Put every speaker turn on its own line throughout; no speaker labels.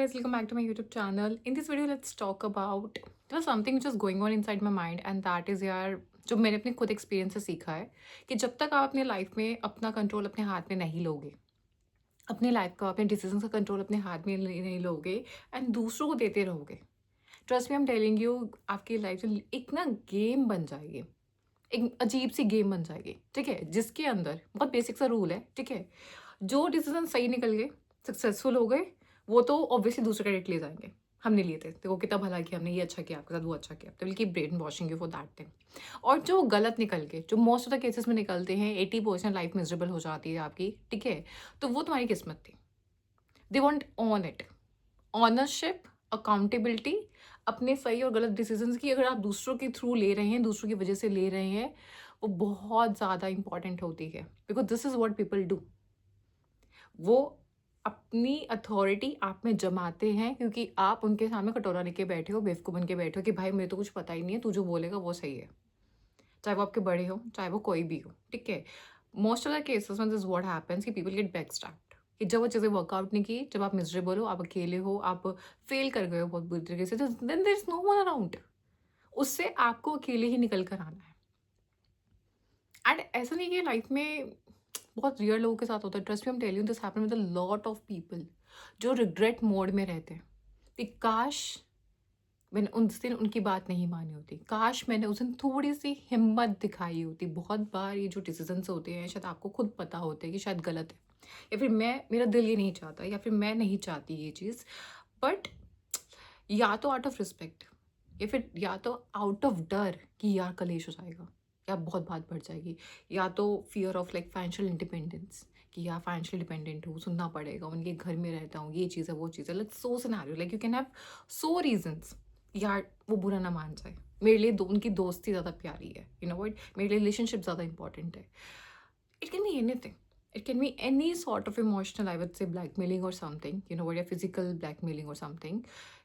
Guys, welcome back to my YouTube channel. In this video, let's talk about something which is going on inside my mind, and that is यार जो मैंने अपने खुद experience से सीखा है कि जब तक आप अपने लाइफ में अपना कंट्रोल अपने हाथ में नहीं लोगे, अपने लाइफ का अपने डिसीजन का कंट्रोल अपने हाथ में नहीं लोगे एंड दूसरों को देते रहोगे, trust me I am telling you, आपकी लाइफ एक ना गेम बन जाएगी, एक अजीब सी गेम बन जाएगी। ठीक है, जिसके अंदर बहुत बेसिक सा रूल है। ठीक है, जो डिसीजन सही निकल गए, सक्सेसफुल हो गए, वो तो ऑब्वियसली दूसरे क्रेडिट ले जाएंगे। हमने लिए थे, देखो कितना भला किया हमने, ये अच्छा किया आपके साथ, वो अच्छा किया, तो will keep brain washing you for that thing. और जो गलत निकल गए, जो मोस्ट ऑफ द केसेस में निकलते हैं, 80% लाइफ मिजरेबल हो जाती है आपकी। ठीक है, तो वो तुम्हारी किस्मत थी। They want on it, ownership, accountability अपने सही और गलत डिसीजंस की। अगर आप दूसरों के थ्रू ले रहे हैं, दूसरों की वजह से ले रहे हैं, वो बहुत ज़्यादा इंपॉर्टेंट होती है, because this is what people do. वो अपनी अथॉरिटी आप में जमाते हैं क्योंकि आप उनके सामने कटोरा लेके बैठे हो, बेवकूफ़ बन के बैठे हो कि भाई मुझे तो कुछ पता ही नहीं है, तू जो बोलेगा वो सही है, चाहे वो आपके बड़े हो, चाहे वो कोई भी हो। ठीक है, मोस्ट ऑफ द केसेस में दिस व्हाट हैपेंस कि पीपल गेट बैकस्टैब्ड, कि जब वो चीज़ें वर्कआउट नहीं की, जब आप मिजरेबल हो, आप अकेले हो, आप फेल कर गए हो बहुत बुरी तरीके से, then there is no one around. उससे आपको अकेले ही निकल कर आना है। एंड ऐसा नहीं कि लाइफ में बहुत रियल लोगों के साथ होता है, trust me I am telling you, this happen with a lot of people जो रिग्रेट मोड में रहते हैं कि काश मैंने उस दिन उनकी बात नहीं मानी होती, काश मैंने उस दिन थोड़ी सी हिम्मत दिखाई होती। बहुत बार ये जो डिसीजंस होते हैं शायद आपको खुद पता होता है कि शायद गलत है, या फिर मेरा दिल ये नहीं चाहता, या फिर मैं नहीं चाहती ये चीज़, बट या तो आउट ऑफ रिस्पेक्ट, या फिर या तो आउट ऑफ डर कि यार कलेश हो जाएगा, या बहुत बात बढ़ जाएगी, या तो fear of like financial independence कि यार फाइनेंशियल डिपेंडेंट हूँ, सुनना पड़ेगा, उनके घर में रहता हूँ, ये चीज़ है वो चीज़ है, like so scenario, like you can have so reasons. यार वो बुरा ना मान जाए, मेरे लिए उनकी दोस्ती ज़्यादा प्यारी है, यू नो व्हाट, मेरे लिए रिलेशनशिप ज़्यादा इंपॉर्टेंट है। It can be anything. It can be any sort of emotional, I would say, blackmailing or something, you know what, या physical blackmailing or something,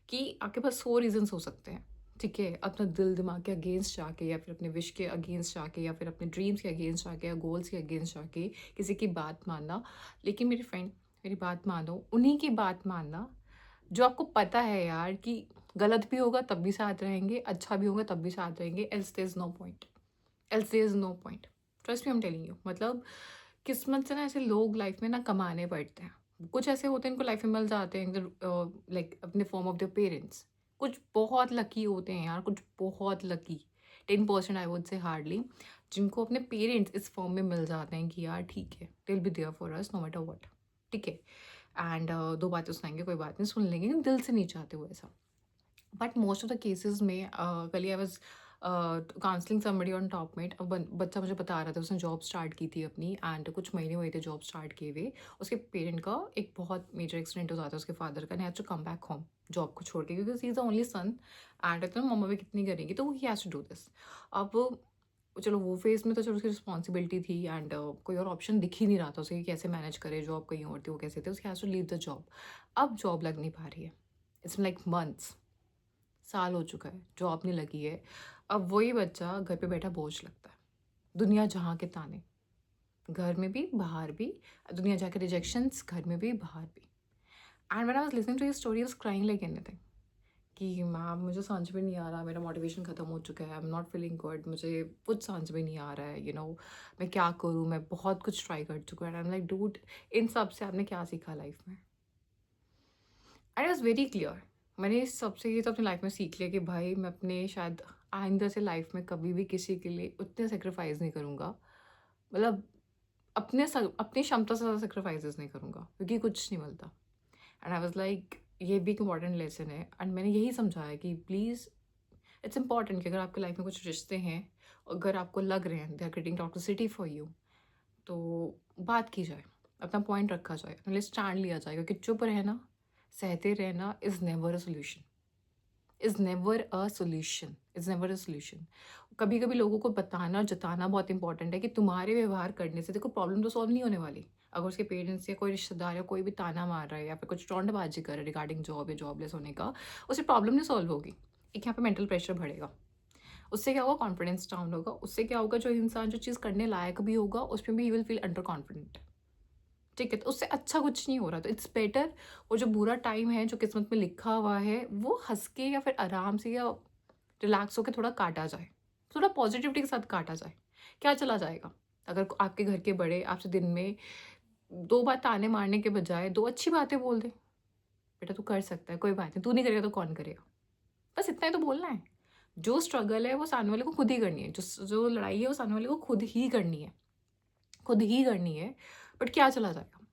कि आपके पास 100 रीजंस हो सकते हैं। ठीक है, अपना दिल दिमाग के अगेंस्ट जाके, या फिर अपने विश के अगेंस्ट जाके, या फिर अपने ड्रीम्स के अगेंस्ट जाके, या गोल्स के अगेंस्ट जाके किसी की बात मानना। लेकिन मेरी फ्रेंड, मेरी बात मानो, उन्हीं की बात मानना जो आपको पता है यार कि गलत भी होगा तब भी साथ रहेंगे, अच्छा भी होगा तब भी साथ रहेंगे, else there is no point, else there is no point. Trust me I am telling you, मतलब किस्मत से ना ऐसे लोग लाइफ में ना कमाने पड़ते हैं। कुछ ऐसे होते हैं इनको लाइफ में मिल जाते हैं, लाइक अपने फॉर्म ऑफ द पेरेंट्स। कुछ बहुत लकी होते हैं यार, कुछ बहुत lucky, 10% I would say hardly, जिनको अपने पेरेंट्स इस फॉर्म में मिल जाते हैं कि यार ठीक है, they will be there for us no matter what. ठीक है, एंड दो बातें सुनाएंगे, कोई बात नहीं, सुन लेंगे, दिल से नहीं चाहते वो ऐसा। But most of the cases में कल I was counselling somebody on Topmate. अब बच्चा मुझे बता रहा था, उसने जॉब स्टार्ट की थी अपनी, एंड कुछ महीने हुए थे जॉब स्टार्ट किए हुए। उसके पेरेंट का एक बहुत मेजर एक्सीडेंट हो जाता है, उसके फादर का, has to come back home job को छोड़ के, क्योंकि he is the only son. And तो मम्मा भी कितनी करेगी, तो he has to do this. अब चलो वो फेज़ में तो चलो उसकी रिस्पॉन्सिबिलिटी थी, एंड कोई और ऑप्शन दिख ही नहीं रहा था उसे कि कैसे मैनेज करे, जॉब कहीं और थी, वो कैसे थे, उसके has to leave the job. अब जॉब लग नहीं पा रही है, इट्स लाइक मंथ्स, साल हो चुका है, जॉब नहीं लगी है। अब वही बच्चा घर पे बैठा बोझ लगता है, दुनिया जहाँ के ताने, घर में भी बाहर भी, दुनिया जहाँ के रिजेक्शंस, घर में भी बाहर भी। And when I was listening to his story, I was crying like anything कि मैम मुझे समझ में नहीं आ रहा, मेरा मोटिवेशन ख़त्म हो चुका है, I am not feeling good, मुझे कुछ समझ में नहीं आ रहा है, मैं क्या करूँ, मैं बहुत कुछ ट्राई कर चुका है। And I am like dude, इन सब से आपने क्या सीखा लाइफ में? And it was very clear, मैंने इस सबसे ये तो अपनी लाइफ में सीख लिया कि भाई मैं अपने शायद आइंदा से लाइफ में कभी भी किसी के लिए उतने सेक्रीफाइस नहीं करूँगा, मतलब अपनी क्षमता से ज़्यादा सेक्रीफाइसेस नहीं करूँगा, क्योंकि कुछ नहीं मिलता। एंड आई वाज लाइक ये भी एक इंपॉर्टेंट लेसन है, एंड मैंने यही समझाया कि प्लीज़, इट्स इंपॉर्टेंट कि अगर आपके लाइफ में कुछ रिश्ते हैं, अगर आपको लग रहे हैं they are creating toxicity for you, तो बात की जाए, अपना पॉइंट रखा जाए, पहले स्टैंड लिया जाए, क्योंकि चुप रहना, सहते रहना is never a solution, is never a solution, is never a solution. कभी कभी लोगों को बताना और जताना बहुत इंपॉर्टेंट है कि तुम्हारे व्यवहार करने से देखो प्रॉब्लम तो सॉल्व नहीं होने वाली। अगर उसके पेरेंट्स या कोई रिश्तेदार या कोई भी ताना मार रहा है, या फिर कुछ टोंटबाजी कर रहा है रिगार्डिंग जॉब या जॉबलेस होने का, उससे प्रॉब्लम नहीं सॉल्व होगी। एक यहाँ पे मेंटल प्रेशर बढ़ेगा, उससे क्या होगा, कॉन्फिडेंस डाउन होगा, उससे क्या होगा, जो इंसान जो चीज़ करने लायक भी होगा उसमें भी he will feel under confident. ठीक है? तो उससे अच्छा कुछ नहीं हो रहा, तो इट्स बेटर वो जो बुरा टाइम है, जो किस्मत में लिखा हुआ है, वो हँस के या फिर आराम से या रिलैक्स होके थोड़ा काटा जाए। थोड़ा पॉज़िटिविटी के साथ काटा जाए। क्या चला जाएगा? अगर आपके घर के बड़े आपसे दिन में 2 बार ताने मारने के बजाय 2 अच्छी बातें बोल दें, "बेटा तू कर सकता है, कोई बात नहीं, तू नहीं करेगा तो कौन करेगा?" बस इतना ही तो बोलना है। जो स्ट्रगल है वो सामने वाले को खुद ही करनी है। जो लड़ाई है वो सामने वाले को खुद ही करनी है। खुद ही करनी है, बट क्या चला जाएगा?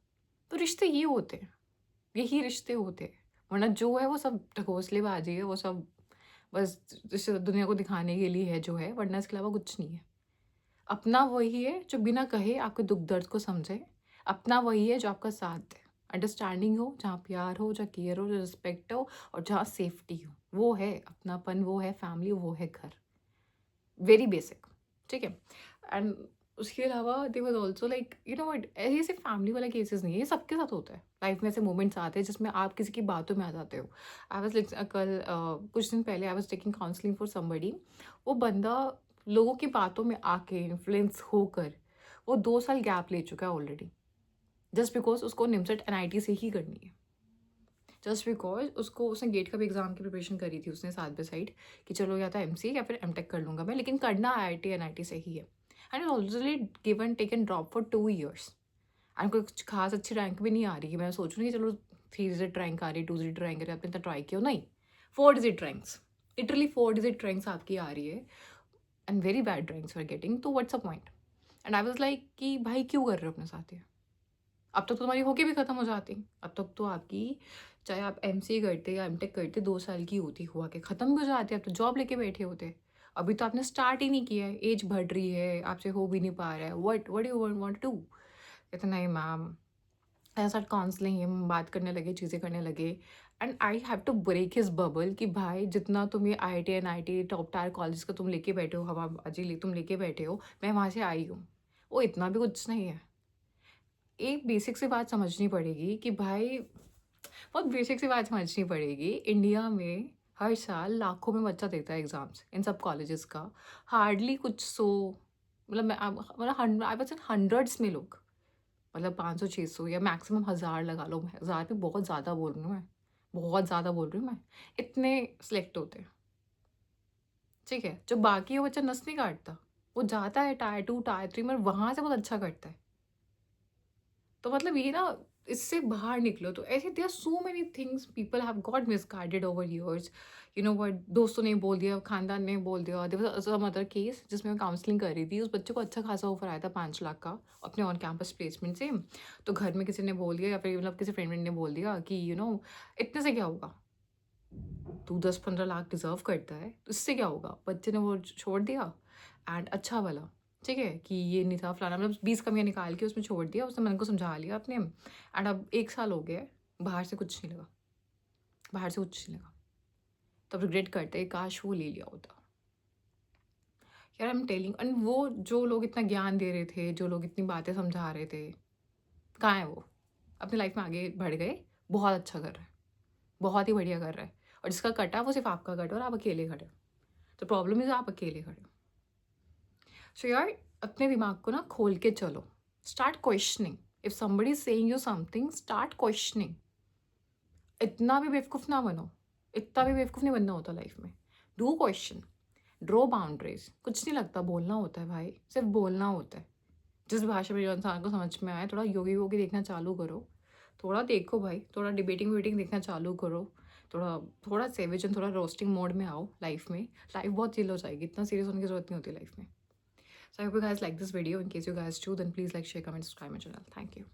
तो रिश्ते ये होते हैं, यही रिश्ते होते हैं। वरना जो है वो सब ढकोसलेबाज़ी है, वो सब बस इस दुनिया को दिखाने के लिए है जो है, वरना इसके अलावा कुछ नहीं है। अपना वही है जो बिना कहे आपके दुःख दर्द को समझे। अपना वही है जो आपका साथ दे। अंडरस्टैंडिंग हो, जहाँ प्यार हो, जहाँ केयर हो, जहाँ रिस्पेक्ट हो और जहाँ सेफ्टी हो। वो है अपनापन, वो है फैमिली, वो है घर। वेरी बेसिक, ठीक है? एंड उसके अलावा there was also like you know what, ये सिर्फ़ फैमिली वाला केसेस नहीं है, ये सबके साथ होता है। लाइफ़ में ऐसे मोमेंट्स आते हैं जिसमें आप किसी की बातों में आ जाते हो। आई वाज़ लाइक कल कुछ दिन पहले I was taking counselling for somebody. वो बंदा लोगों की बातों में आके इन्फ्लुएंस होकर वो 2 साल गैप ले चुका है ऑलरेडी। जस्ट बिकॉज़ उसको निमसेट एनआईटी से ही करनी है। जस्ट बिकॉज़ उसको उसने गेट का भी एग्ज़ाम की प्रिपरेशन करी थी उसने साइड बाय साइड कि चलो या तो एमसीए या फिर एमटेक कर लूँगा मैं, लेकिन करना आईआईटी एनआईटी से ही है। And already given taken drop for 2 years and कोई कुछ खास अच्छी रैंक भी नहीं आ रही कि मैं सोच रही हूँ कि चलो 3 डिजिट रैंक आ रही है, 2 डिजिट रैंक आ रही है, आपने इतना ट्राई किया हो, नहीं। 4 digit ranks, literally 4 digit ranks आपकी आ रही है and very bad ranks you are getting, तो what's the point? And I was like कि भाई क्यों कर रहे हो अपने साथ ये? अब तक तो तुम्हारी होके भी खत्म हो जाती। अब तक तो आपकी, चाहे आप एमसीए करते या एमटेक करते, 2 साल की होती, हुआ के खत्म भी हो जाती। अब तो जॉब लेके बैठे होते। अभी तो आपने स्टार्ट ही नहीं किया है, एज बढ़ रही है, आपसे हो भी नहीं पा रहा है। What you want to do? कहते नहीं मैम, ऐसा काउंसलिंग, हम बात करने लगे, चीज़ें करने लगे and I have to break his bubble कि भाई जितना तुम ये IIT NIT top tier college का तुम लेके बैठे हो, हवाबाजी तुम लेके बैठे हो, मैं वहाँ से आई हूँ। वो इतना भी कुछ नहीं है। एक बेसिक सी बात समझनी पड़ेगी कि भाई, बहुत बेसिक सी बात समझनी पड़ेगी। इंडिया में हर साल लाखों में बच्चा देता है एग्ज़ाम्स इन सब कॉलेजेस का। हार्डली कुछ 100, मतलब मैं अब मतलब आई वाज़ इन हंड्रेड्स में लोग, मतलब 500-600 या मैक्सिमम 1000 लगा लो। 1000 भी बहुत ज़्यादा बोल रही हूँ मैं, बहुत ज़्यादा बोल रही हूँ मैं। इतने सिलेक्ट होते हैं, ठीक है? जो बाकी है वो बच्चा नस नहीं काटता। वो जाता है टायर 2, टायर 3 में, वहाँ से बहुत अच्छा करता है। तो मतलब ये ना, इससे बाहर निकलो। तो ऐसे there are so many things people have got misguided over years. You know what, दोस्तों ने बोल दिया, खानदान ने बोल दिया। There was some other case जिसमें मैं काउंसलिंग कर रही थी। उस बच्चे को अच्छा खासा ऑफर आया था 5 लाख का अपने ऑन कैंपस प्लेसमेंट से। तो घर में किसी ने बोल दिया या फिर मतलब किसी फ्रेंड ने बोल दिया कि यू नो इतने से क्या होगा? तू 10-15 लाख डिज़र्व करता है, तो इससे क्या होगा? बच्चे ने वो छोड़ दिया एंड अच्छा वाला, ठीक है? कि ये नहीं था फलाना, मतलब 20 कमियाँ निकाल के उसमें छोड़ दिया। उसने मन को समझा लिया अपने एंड अब 1 साल हो गया है, बाहर से कुछ नहीं लगा, बाहर से कुछ नहीं लगा। तब रिग्रेट करते हैं, काश वो ले लिया होता। यार आई एम टेलिंग, एंड वो जो लोग इतना ज्ञान दे रहे थे, जो लोग इतनी बातें समझा रहे थे, कहाँ है वो? अपनी लाइफ में आगे बढ़ गए, बहुत अच्छा कर रहा है, बहुत ही बढ़िया कर रहा है। और जिसका कटा वो सिर्फ़ आपका कटा और आप अकेले खड़े हो। तो प्रॉब्लम इज़ आप अकेले खड़े हो। सो यार, अपने दिमाग को ना खोल के चलो। Start questioning. If somebody is saying you something, start questioning. इतना भी बेवकूफ़ ना बनो। इतना भी बेवकूफ़ नहीं बनना होता लाइफ में। Do question, draw boundaries. कुछ नहीं लगता, बोलना होता है भाई, सिर्फ बोलना होता है। जिस भाषा में जो इंसान को समझ में आए, थोड़ा योगी वोगी देखना चालू करो। थोड़ा देखो भाई, थोड़ा डिबेटिंग विबेटिंग देखना चालू करो। थोड़ा थोड़ा सेविज एंड थोड़ा रोस्टिंग मोड में आओ लाइफ में। लाइफ बहुत चिल हो जाएगी, इतना सीरियस होने की जरूरत नहीं होती लाइफ में। So I hope you guys like this video. In case you guys do, then please like, share, comment, subscribe my channel. Thank you.